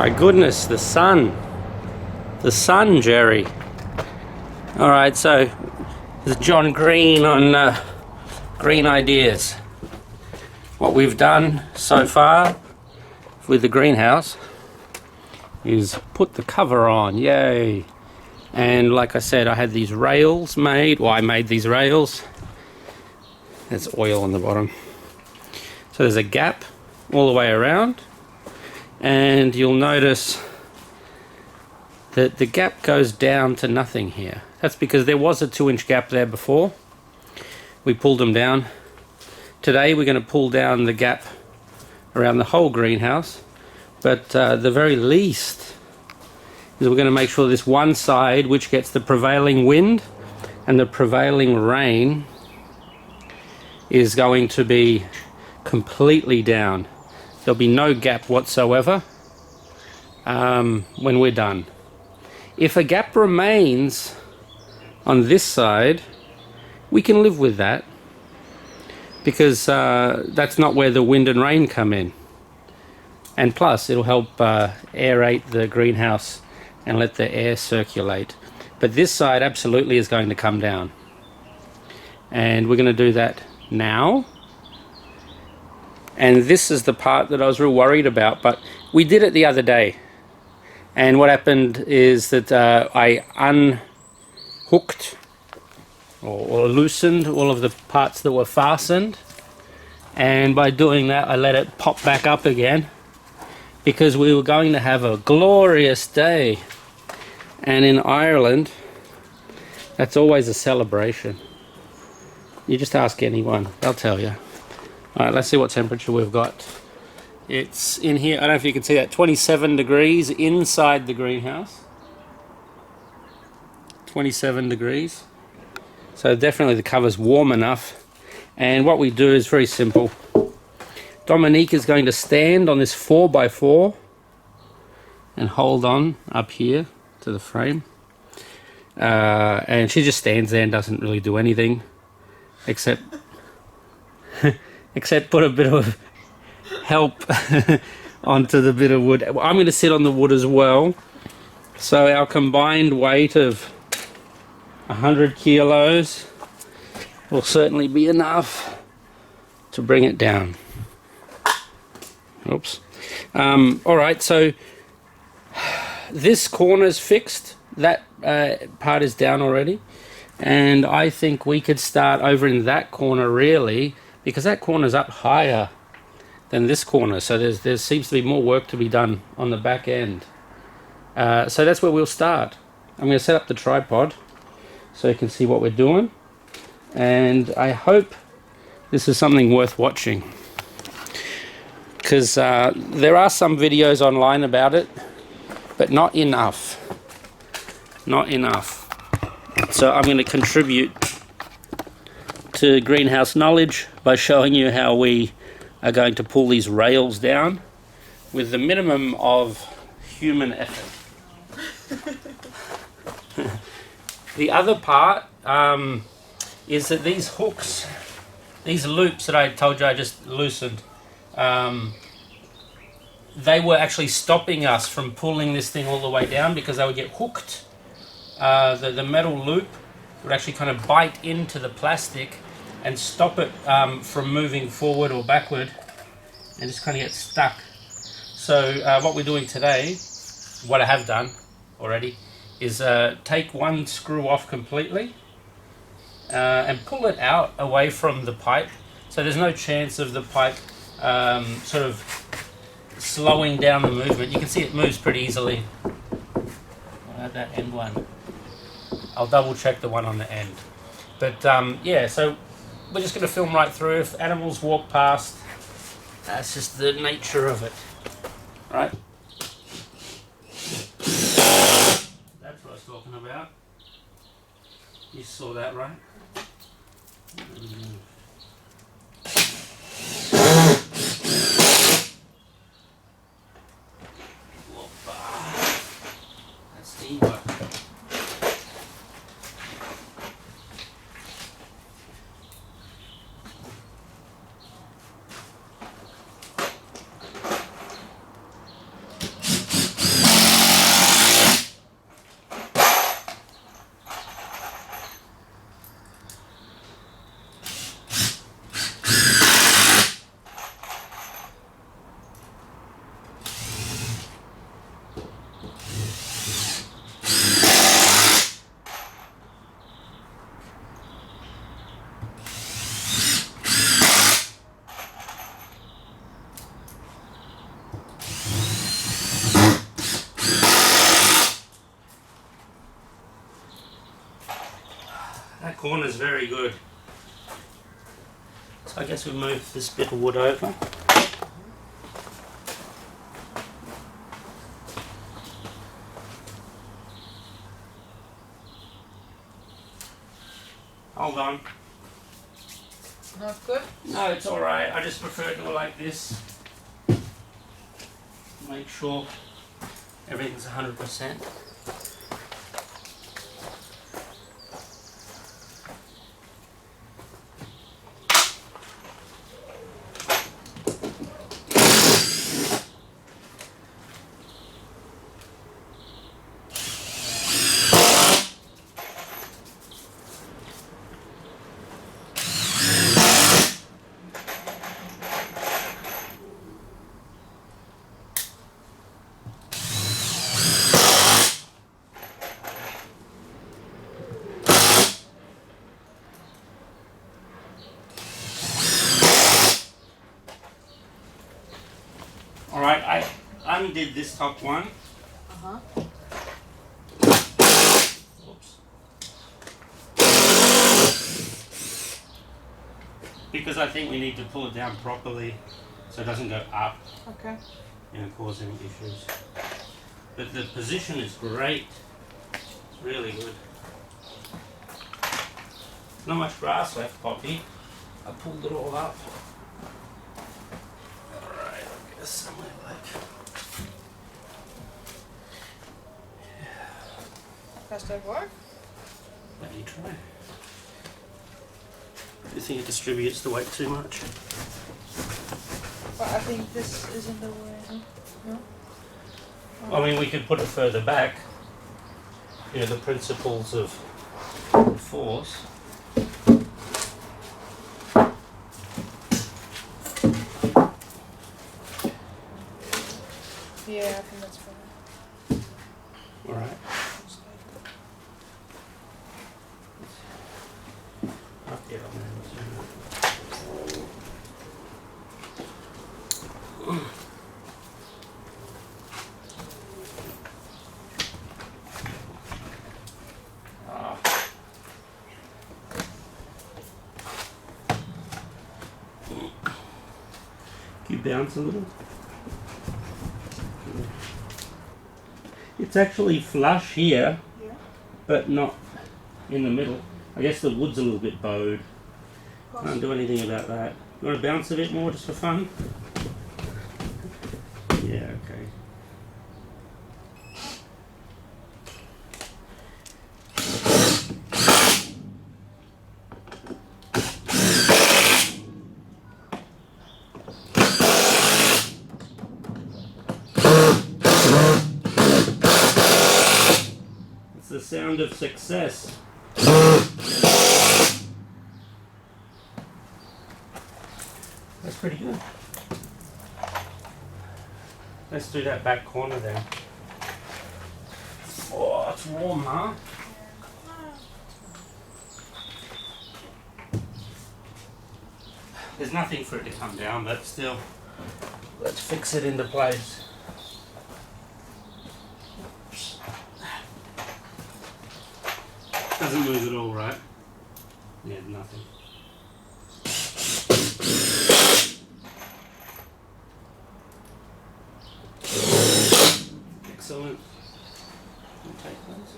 my goodness, the sun. The sun, Jerry. Alright, so this is John Green on Green Ideas. What we've done so far with the greenhouse is put the cover on, yay! And like I said, I had these rails made. Well, I made these rails. There's oil on the bottom. So there's a gap all the way around. And you'll notice that the gap goes down to nothing here. That's because there was a 2-inch gap there before. We pulled them down. Today we're going to pull down the gap around the whole greenhouse. But the very least is we're going to make sure this one side, which gets the prevailing wind and the prevailing rain, is going to be completely down. There'll be no gap whatsoever when we're done. If a gap remains on this side, we can live with that, because that's not where the wind and rain come in. And plus, it'll help aerate the greenhouse and let the air circulate. But this side absolutely is going to come down. And we're going to do that now. And this is the part that I was real worried about, but we did it the other day. And what happened is that I unhooked or loosened all of the parts that were fastened. And by doing that, I let it pop back up again, because we were going to have a glorious day. And in Ireland, that's always a celebration. You just ask anyone, they'll tell you. All right, let's see what temperature we've got. It's in here, I don't know if you can see that, 27 degrees inside the greenhouse. 27 degrees. So definitely the cover's warm enough. And what we do is very simple. Dominique is going to stand on this 4x4 and hold on up here to the frame. And she just stands there and doesn't really do anything except put a bit of help onto the bit of wood. I'm going to sit on the wood as well. So our combined weight of 100 kilos will certainly be enough to bring it down. Oops. Alright, so this corner's fixed. That part is down already. And I think we could start over in that corner, really, because that corner's up higher than this corner. So there seems to be more work to be done on the back end. So that's where we'll start. I'm going to set up the tripod so you can see what we're doing. And I hope this is something worth watching, because there are some videos online about it, but not enough. Not enough. So I'm going to contribute to greenhouse knowledge by showing you how we are going to pull these rails down with the minimum of human effort. The other part is that these hooks, these loops that I told you I just loosened, they were actually stopping us from pulling this thing all the way down, because they would get hooked. The metal loop would actually kind of bite into the plastic and stop it from moving forward or backward, and just kind of get stuck. So what we're doing today, what I have done already, is take one screw off completely and pull it out away from the pipe, so there's no chance of the pipe sort of slowing down the movement. You can see it moves pretty easily. I'll add that end one. I'll double check the one on the end. But yeah, so we're just going to film right through. If animals walk past, that's just the nature of it. Right? That's what I was talking about. You saw that, right? That's teamwork. corner's very good. So I guess we move this bit of wood over. Hold on. Not good? No, it's alright. I just prefer to go like this. Make sure everything's 100%. Alright, I undid this top one. Oops. Because I think we need to pull it down properly so it doesn't go up and cause any issues. But the position is great. It's really good. Not much grass left, Poppy. I pulled it all up. Alright, I guess somewhere like... Does that work? Let me try. Do you think it distributes the weight too much? But I think this is in the way. No? I mean, we could put it further back. You know, the principles of force. Yeah, I think that's fine. Alright. I'll get on there. Can you bounce a little? It's actually flush here, but not in the middle. I guess the wood's a little bit bowed. Can't do anything about that. You want to bounce a bit more just for fun? Yeah, okay. It's the sound of success. That's pretty good. Let's do that back corner then. Oh, it's warm, huh? There's nothing for it to come down, but still, let's fix it into place. Doesn't move at all, right? Yeah, nothing. Excellent. Can you take those?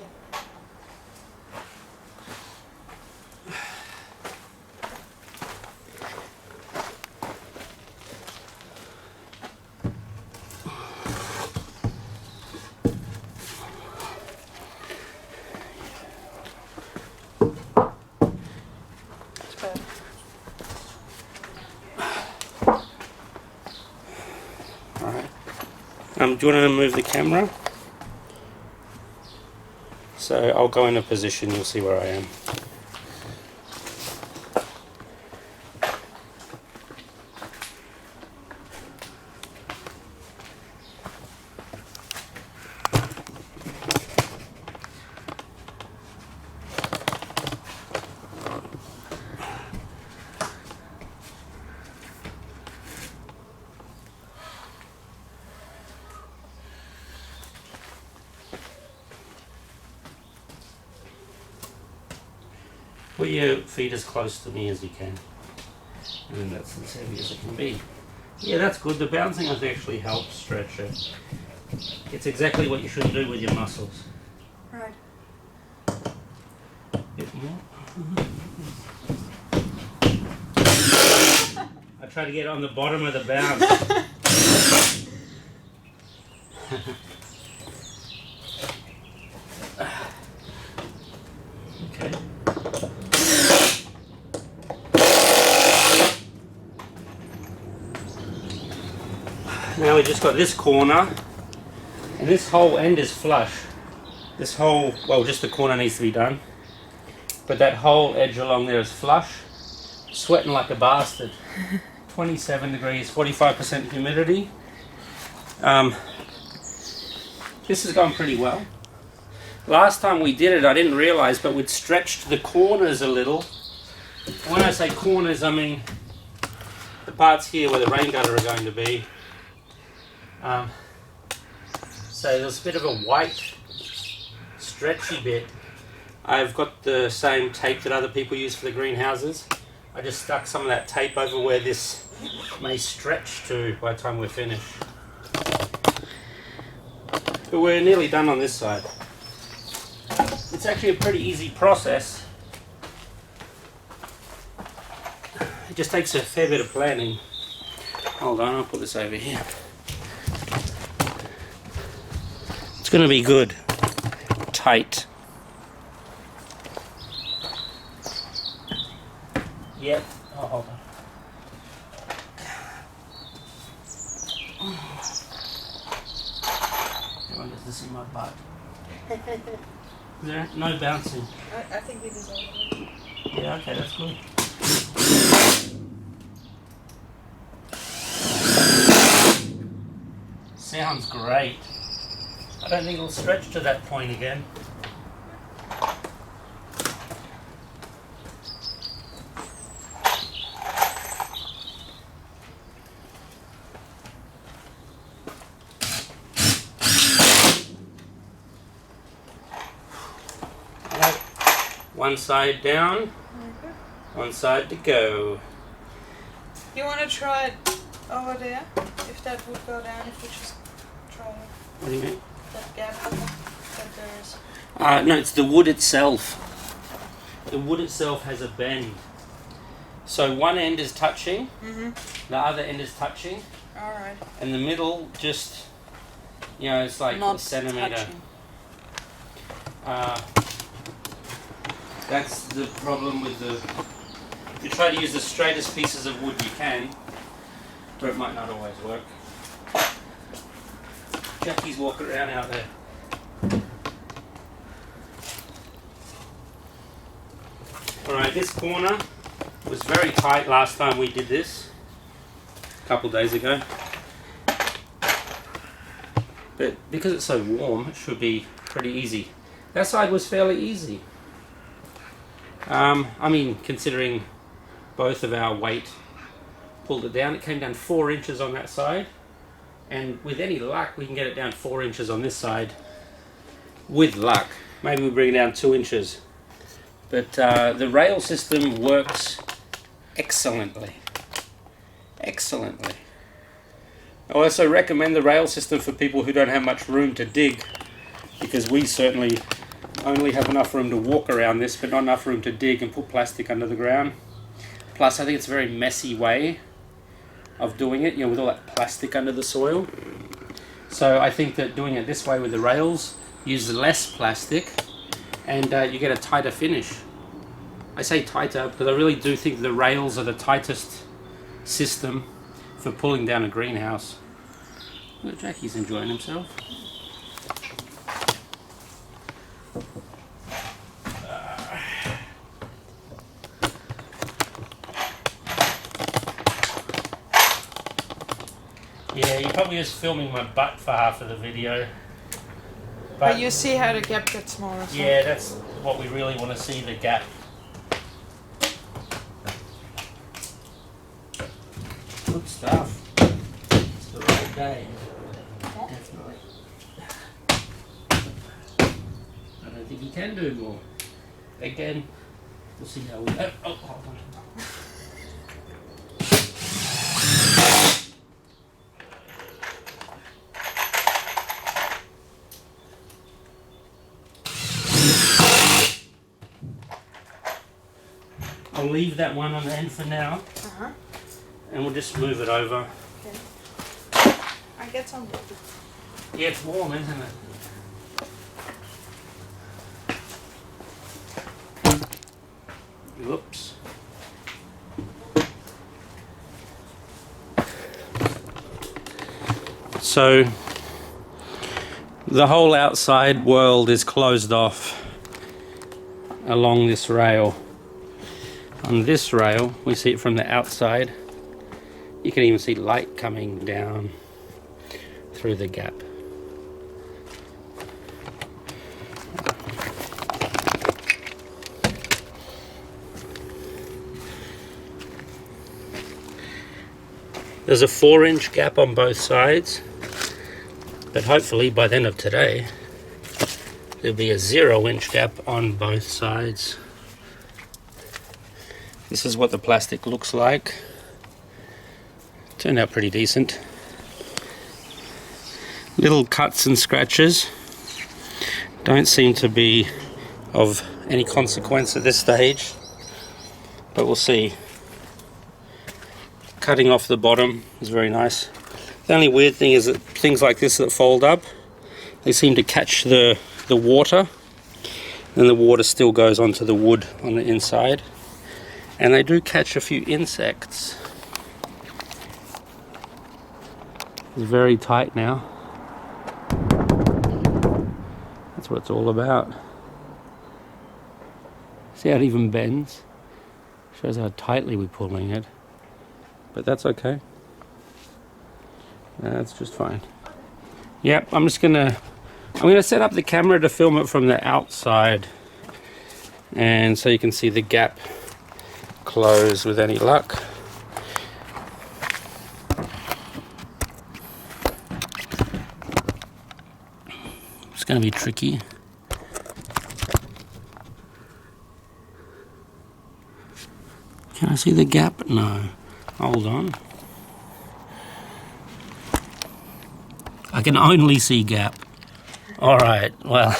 Do you want to move the camera? So I'll go in a position, you'll see where I am. Put your feet as close to me as you can. And that's as heavy as it can be. Yeah, that's good. The bouncing has actually helped stretch it. It's exactly what you should do with your muscles. Right. Bit more. I try to get on the bottom of the bounce. Okay. Now we just got this corner, and this whole end is flush. This whole, well, just the corner needs to be done, but that whole edge along there is flush. Sweating like a bastard. 27 degrees, 45% humidity. This has gone pretty well. Last time we did it, I didn't realize, but we'd stretched the corners a little. And when I say corners, I mean the parts here where the rain gutter are going to be. So there's a bit of a white, stretchy bit. I've got the same tape that other people use for the greenhouses. I just stuck some of that tape over where this may stretch to by the time we're finished. But we're nearly done on this side. It's actually a pretty easy process. It just takes a fair bit of planning. Hold on, I'll put this over here. It's going to be good. Tight. Yep. Oh, hold on. Everyone gets to see my butt. There, no bouncing. I think it is already. Yeah, okay, that's good. Sounds great. I don't think it'll stretch to that point again. One side down, one side to go. You want to try it over there? If that would go down, if we just try it. What do you mean? That gap that there is. No, it's the wood itself. The wood itself has a bend. So one end is touching, the other end is touching, Alright. and the middle just, you know, it's like Not a centimeter. touching. That's the problem with the... If you try to use the straightest pieces of wood you can, but it might not always work. Jackie's walking around out there. Alright, this corner was very tight last time we did this, a couple days ago. But because it's so warm, it should be pretty easy. That side was fairly easy. I mean, considering both of our weight pulled it down, it came down 4 inches on that side, and with any luck we can get it down 4 inches on this side. With luck, maybe we bring it down 2 inches. But the rail system works excellently. Excellently. I also recommend the rail system for people who don't have much room to dig, because we certainly only have enough room to walk around this, but not enough room to dig and put plastic under the ground. Plus, I think it's a very messy way of doing it, you know, with all that plastic under the soil. So I think that doing it this way with the rails uses less plastic, and you get a tighter finish. I say tighter because I really do think the rails are the tightest system for pulling down a greenhouse. Look, Jackie's enjoying himself. Yeah, you're probably just filming my butt for half of the video. But you see how the gap gets smaller. So. Yeah, that's what we really want to see, the gap. Good stuff. It's the right day. Definitely. I don't think you can do more. Again, We'll see how we go. Oh, hold on. I'll leave that one on the end for now, and we'll just move it over. Okay. I get some water. Yeah, it's warm, isn't it? Whoops. So the whole outside world is closed off along this rail. On this rail, we see it from the outside. You can even see light coming down through the gap. There's a 4-inch gap on both sides, but hopefully by the end of today, there'll be a 0-inch gap on both sides. This is what the plastic looks like. Turned out pretty decent. Little cuts and scratches. Don't seem to be of any consequence at this stage, but we'll see. Cutting off the bottom is very nice. The only weird thing is that things like this that fold up, they seem to catch the water, and the water still goes onto the wood on the inside. And they do catch a few insects. It's very tight now. That's what it's all about. See how it even bends? Shows how tightly we're pulling it. But that's okay. That's just fine. Yep, I'm gonna set up the camera to film it from the outside, and so you can see the gap close with any luck. It's gonna be tricky. Can I see the gap? No. Hold on. I can only see gap. Alright, well,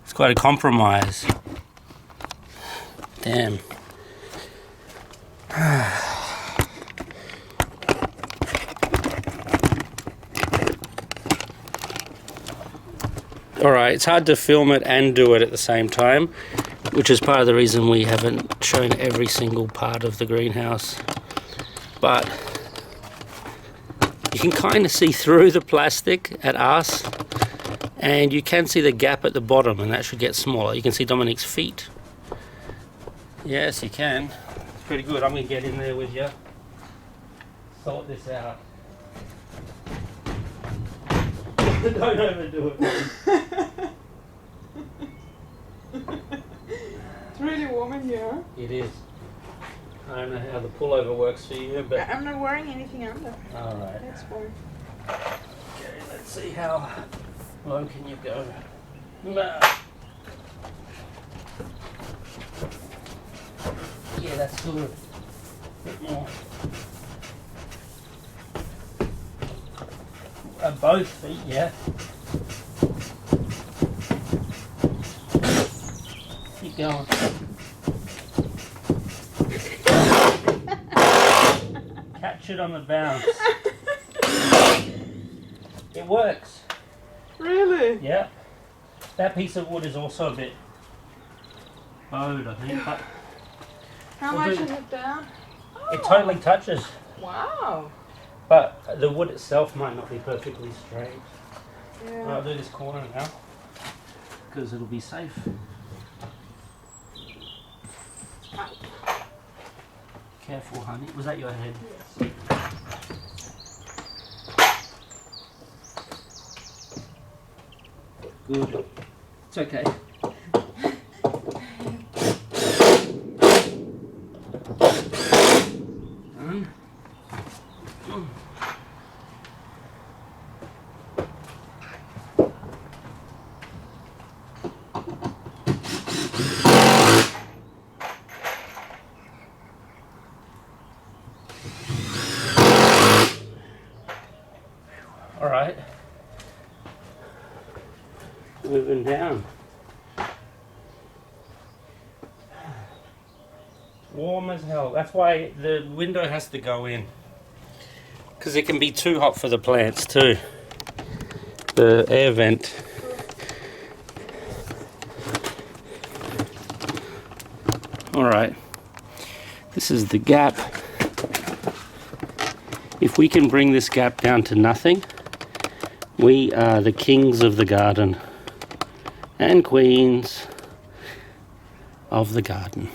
it's quite a compromise. Damn. Alright, it's hard to film it and do it at the same time, which is part of the reason we haven't shown every single part of the greenhouse. But you can kind of see through the plastic at us, and you can see the gap at the bottom, and that should get smaller. You can see Dominique's feet. Yes, you can. It's pretty good. I'm going to get in there with you. Sort this out. Don't overdo it. It's really warm in here. It is. I don't know how the pullover works for you, but I'm not wearing anything under. alright. That's fine. Okay, let's see how low can you go. No. Yeah, that's good. A bit more. Both feet, yeah. Keep going. Catch it on the bounce. It works. Really? Yeah. That piece of wood is also a bit bowed, I think, but How We'll much do- is it down? it totally touches. Wow. But the wood itself might not be perfectly straight. Yeah. I'll do this corner now because it'll be safe. Careful, honey. Was that your head? Yes. Good. It's okay. Done. moving down. Warm as hell. That's why the window has to go in. Because it can be too hot for the plants too. The air vent. Alright. This is the gap. If we can bring this gap down to nothing, we are the kings of the garden and queens of the garden.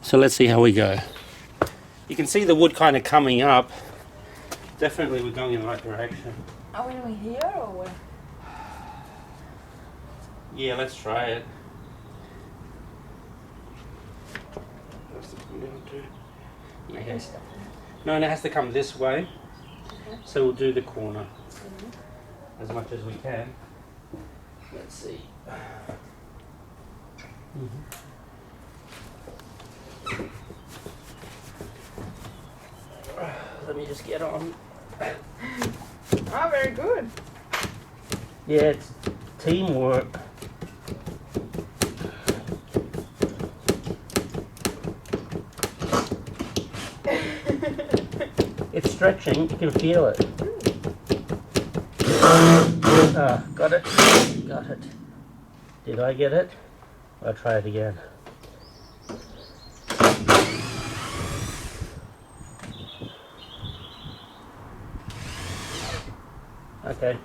So let's see how we go. You can see the wood kind of coming up. Definitely we're going in the right direction. Are we doing here or where? Yeah, let's try it. Yes. No, it has to come this way. Okay. So we'll do the corner as much as we can. Let's see. Let me just get on. Ah, very good. Yeah, it's teamwork. It's stretching, you can feel it. Ah, got it. Got it. Did I get it? I'll try it again. Okay.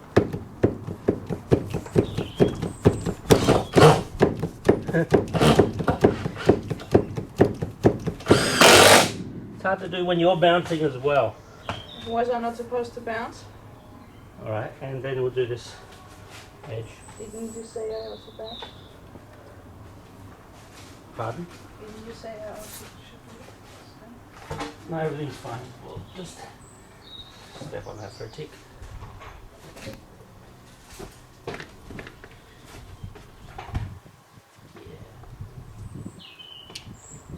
It's hard to do when you're bouncing as well. Was I not supposed to bounce? Alright, and then we'll do this edge. Didn't you say I was to bounce? Pardon? Didn't you say I was should bounce? No, everything's fine. We'll just step on that for a tick.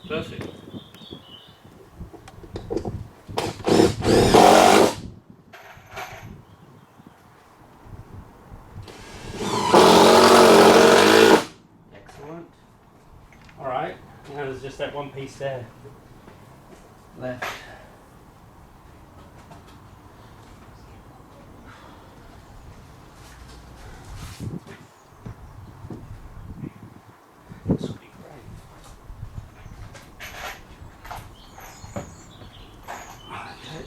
Perfect. Excellent. Alright, now there's just that one piece there left. This will be great. Okay.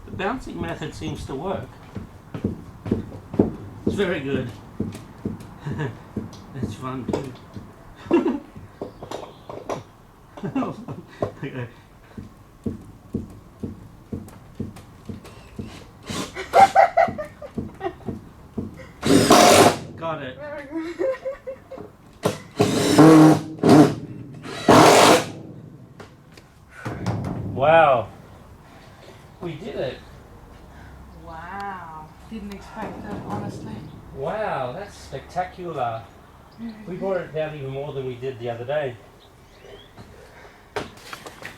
The bouncing method seems to work. It's very good. It's fun too. Okay. Got it. Very good. Wow. We did it. Wow. Didn't expect that, honestly. Wow, that's spectacular. We brought it down even more than we did the other day.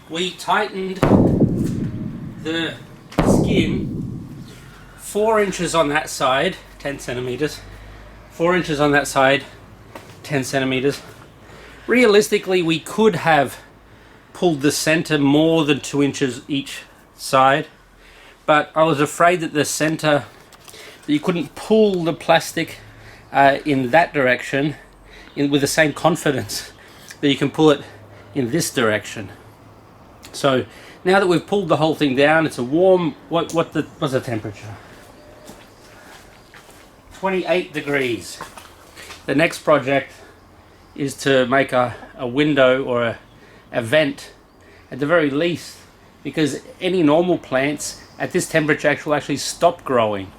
We tightened the skin 4 inches on that side, 10 centimeters. 4 inches on that side, 10 centimeters. Realistically, we could have pulled the center more than 2 inches each side, but I was afraid that the center, that you couldn't pull the plastic in that direction with the same confidence that you can pull it in this direction. So now that we've pulled the whole thing down, it's a warm, what's the temperature? 28 degrees. The next project is to make a window or a vent at the very least, because any normal plants at this temperature actually stop growing.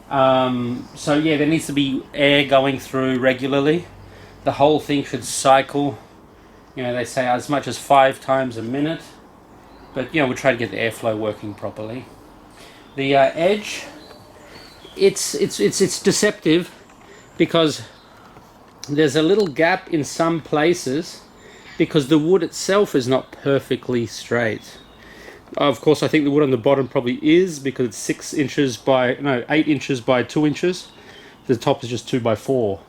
So yeah, there needs to be air going through regularly. The whole thing should cycle, you know, they say as much as 5 times a minute, but you know, we'll try to get the airflow working properly. The edge, it's deceptive because there's a little gap in some places because the wood itself is not perfectly straight. Of course, I think the wood on the bottom probably is, because it's 8 inches by 2 inches. The top is just 2 by 4.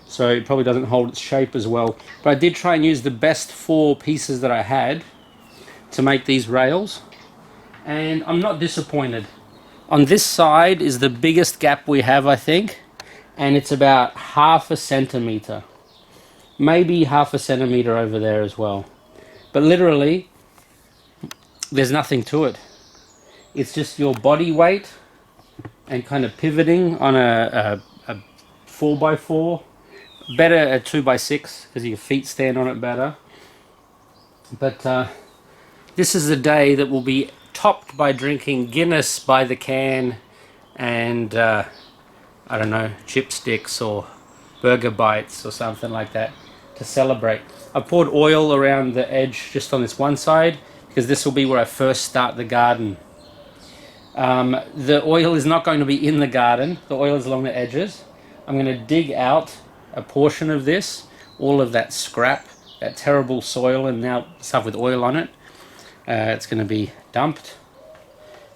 So it probably doesn't hold its shape as well. But I did try and use the best 4 pieces that I had to make these rails. And I'm not disappointed. On this side is the biggest gap we have, I think. And it's about 1/2 centimeter. Maybe 1/2 centimeter over there as well. But literally, there's nothing to it. It's just your body weight and kind of pivoting on a 4x4. Better a 2x6 because your feet stand on it better. But this is the day that will be topped by drinking Guinness by the can and I don't know, chipsticks or burger bites or something like that to celebrate. I poured oil around the edge just on this one side because this will be where I first start the garden. The oil is not going to be in the garden. The oil is along the edges. I'm going to dig out a portion of this, all of that scrap, that terrible soil and now stuff with oil on it. It's going to be dumped.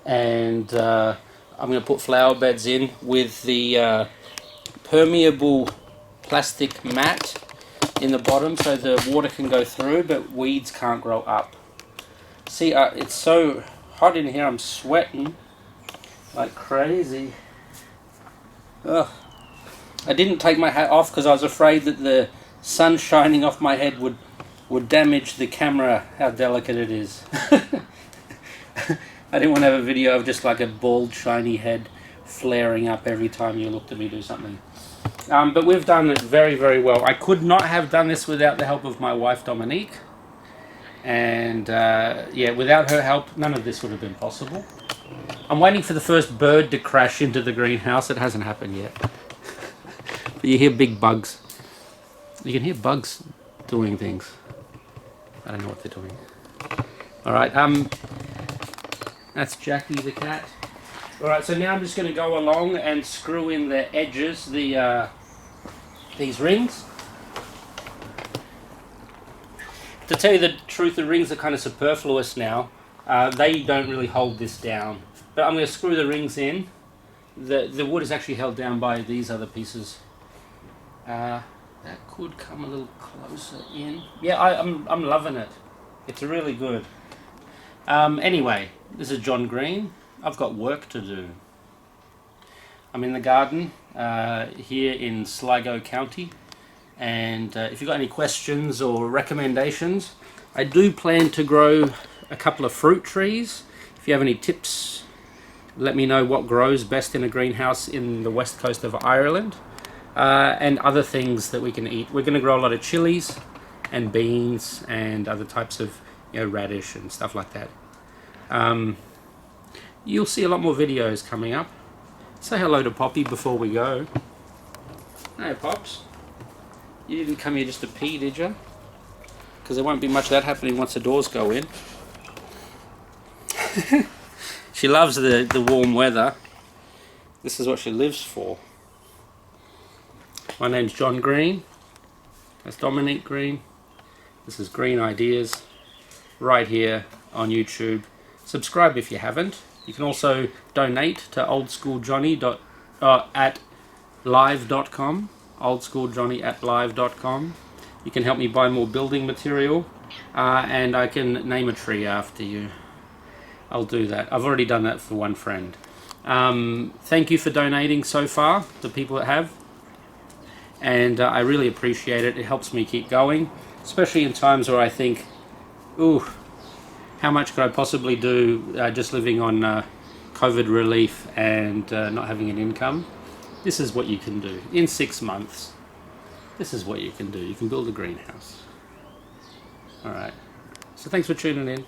And I'm going to put flower beds in with the permeable plastic mat in the bottom so the water can go through but weeds can't grow up. See, it's so hot in here, I'm sweating like crazy. Ugh. I didn't take my hat off because I was afraid that the sun shining off my head would damage the camera, how delicate it is. I didn't want to have a video of just like a bald shiny head flaring up every time you looked at me do something. But we've done it very, very well. I could not have done this without the help of my wife Dominique. And yeah, without her help, none of this would have been possible. I'm waiting for the first bird to crash into the greenhouse. It hasn't happened yet. But you hear big bugs. You can hear bugs doing things. I don't know what they're doing. Alright, that's Jackie the cat. Alright, so now I'm just going to go along and screw in the edges, these rings. To tell you the truth, the rings are kind of superfluous now. They don't really hold this down. But I'm going to screw the rings in. The wood is actually held down by these other pieces. That could come a little closer in. Yeah, I'm loving it. It's really good. Anyway, this is John Green. I've got work to do. I'm in the garden here in Sligo County. And if you've got any questions or recommendations, I do plan to grow a couple of fruit trees. If you have any tips, let me know what grows best in a greenhouse in the west coast of Ireland. And other things that we can eat. We're going to grow a lot of chilies and beans and other types of, you know, radish and stuff like that. You'll see a lot more videos coming up. Say hello to Poppy before we go. Hey Pops. You didn't come here just to pee, did you? Because there won't be much of that happening once the doors go in. She loves the warm weather. This is what she lives for. My name's John Green. That's Dominique Green. This is Green Ideas. Right here on YouTube. Subscribe if you haven't. You can also donate to oldschooljohnny at live.com. oldschooljohnny@live.com. You can help me buy more building material and I can name a tree after you. I'll do that. I've already done that for one friend. Thank you for donating so far, the people that have, and I really appreciate it. It helps me keep going, especially in times where I think, ooh, how much could I possibly do just living on COVID relief and not having an income. This is what you can do in 6 months. This is what you can do. You can build a greenhouse. Alright, so thanks for tuning in.